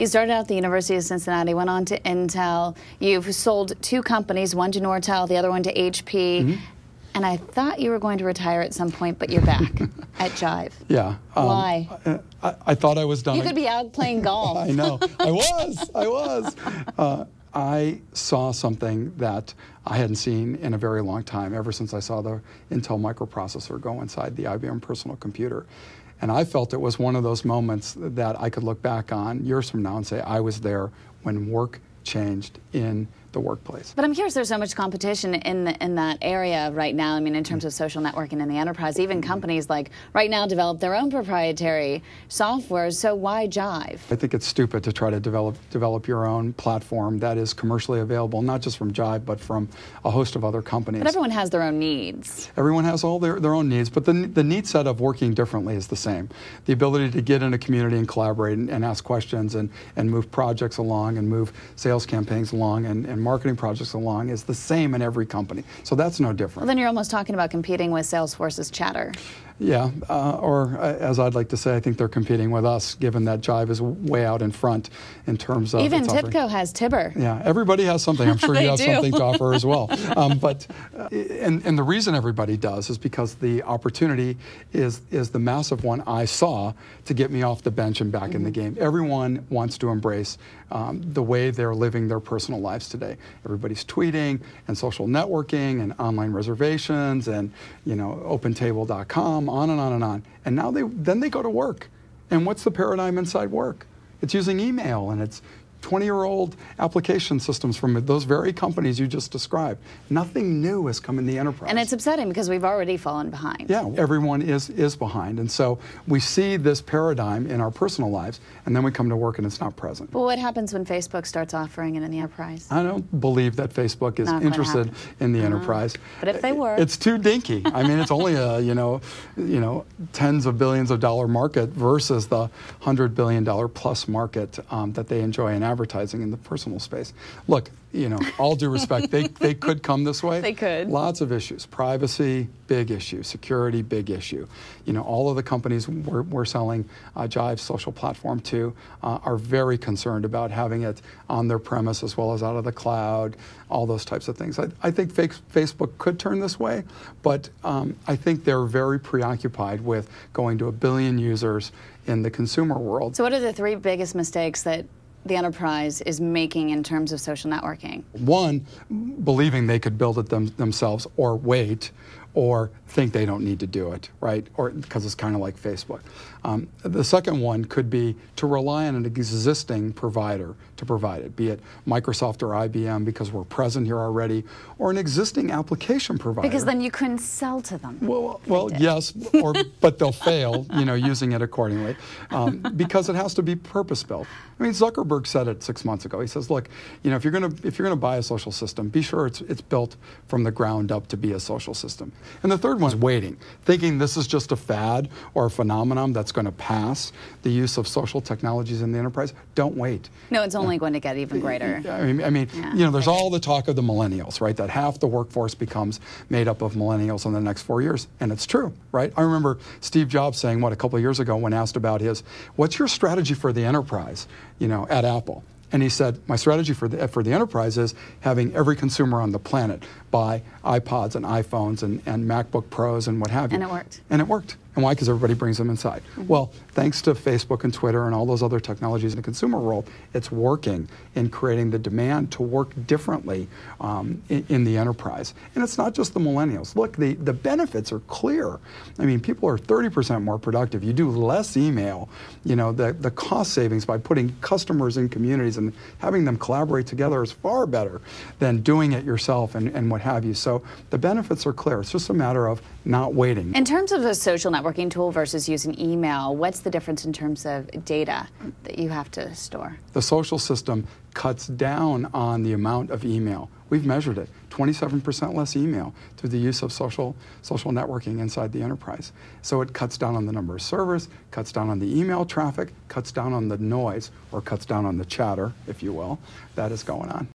You started out at the University of Cincinnati, went on to Intel. You've sold 2 companies, one to Nortel, the other one to HP. And I thought you were going to retire at some point, but you're back at Jive. Yeah. Why? I thought I was done. You could be out playing golf. I know. I was. I saw something that I hadn't seen in a very long time, ever since I saw the Intel microprocessor go inside the IBM personal computer. And I felt it was one of those moments that I could look back on years from now and say, I was there when work changed in the workplace. But I'm curious, there's so much competition in that area right now. I mean, in terms of social networking in the enterprise, even companies like right now develop their own proprietary software. So why Jive? I think it's stupid to try to develop your own platform that is commercially available, not just from Jive, but from a host of other companies. But everyone has their own needs. Everyone has all their own needs, but the need set of working differently is the same. The ability to get in a community and collaborate and ask questions and move projects along and move sales campaigns along and marketing projects along is the same in every company. So that's no different. Well, then you're almost talking about competing with Salesforce's Chatter. Yeah, or as I'd like to say, I think they're competing with us, given that Jive is way out in front in terms of even TIBCO has Tibber. Yeah, everybody has something. I'm sure you have something to offer as well. And the reason everybody does is because the opportunity is the massive one I saw to get me off the bench and back in the game. Everyone wants to embrace the way they're living their personal lives today. Everybody's tweeting and social networking and online reservations and OpenTable.com, on and on and on. And now then they go to work. And what's the paradigm inside work? It's using email, and it's 20-year-old application systems from those very companies you just described. Nothing new has come in the enterprise. And it's upsetting because we've already fallen behind. Yeah, everyone is behind. And so we see this paradigm in our personal lives, and then we come to work and it's not present. Well, what happens when Facebook starts offering it in the enterprise? I don't believe that Facebook is interested in the enterprise. But if they were. It's too dinky. I mean, it's only a, tens of billions of dollar market versus the $100 billion plus market that they enjoy in advertising in the personal space. Look, all due respect, they could come this way. They could. Lots of issues. Privacy, big issue. Security, big issue. All of the companies we're selling Jive's social platform to are very concerned about having it on their premise as well as out of the cloud, all those types of things. I think Facebook could turn this way, but I think they're very preoccupied with going to 1 billion users in the consumer world. So what are the 3 biggest mistakes that the enterprise is making in terms of social networking? One, believing they could build it themselves, or wait, or think they don't need to do it, right? Or because it's kind of like Facebook. The second one could be to rely on an existing provider to provide it, be it Microsoft or IBM because we're present here already, or an existing application provider. Because then you couldn't sell to them. Well, yes, but they'll fail, using it accordingly, because it has to be purpose-built. I mean, Zuckerberg said it 6 months ago. He says, look, if you're gonna buy a social system, be sure it's built from the ground up to be a social system. And the third one is waiting, thinking this is just a fad or a phenomenon that's going to pass the use of social technologies in the enterprise. Don't wait. No, it's only going to get even greater. I mean, there's all the talk of the millennials, right? That half the workforce becomes made up of millennials in the next 4 years, and it's true, right? I remember Steve Jobs saying, a couple of years ago when asked about what's your strategy for the enterprise, at Apple? And he said, my strategy for the enterprise is having every consumer on the planet buy iPods and iPhones and MacBook Pros and what have you. And it worked. And it worked. And why? Because everybody brings them inside. Well, thanks to Facebook and Twitter and all those other technologies in the consumer world, it's working in creating the demand to work differently in the enterprise. And it's not just the millennials. Look, the benefits are clear. I mean, people are 30% more productive. You do less email. The cost savings by putting customers in communities and having them collaborate together is far better than doing it yourself and what have you. So the benefits are clear. It's just a matter of not waiting. In terms of a social networking tool versus using email, what's the difference in terms of data that you have to store? The social system cuts down on the amount of email. We've measured it, 27% less email through the use of social networking inside the enterprise. So it cuts down on the number of servers, cuts down on the email traffic, cuts down on the noise, or cuts down on the chatter, if you will, that is going on.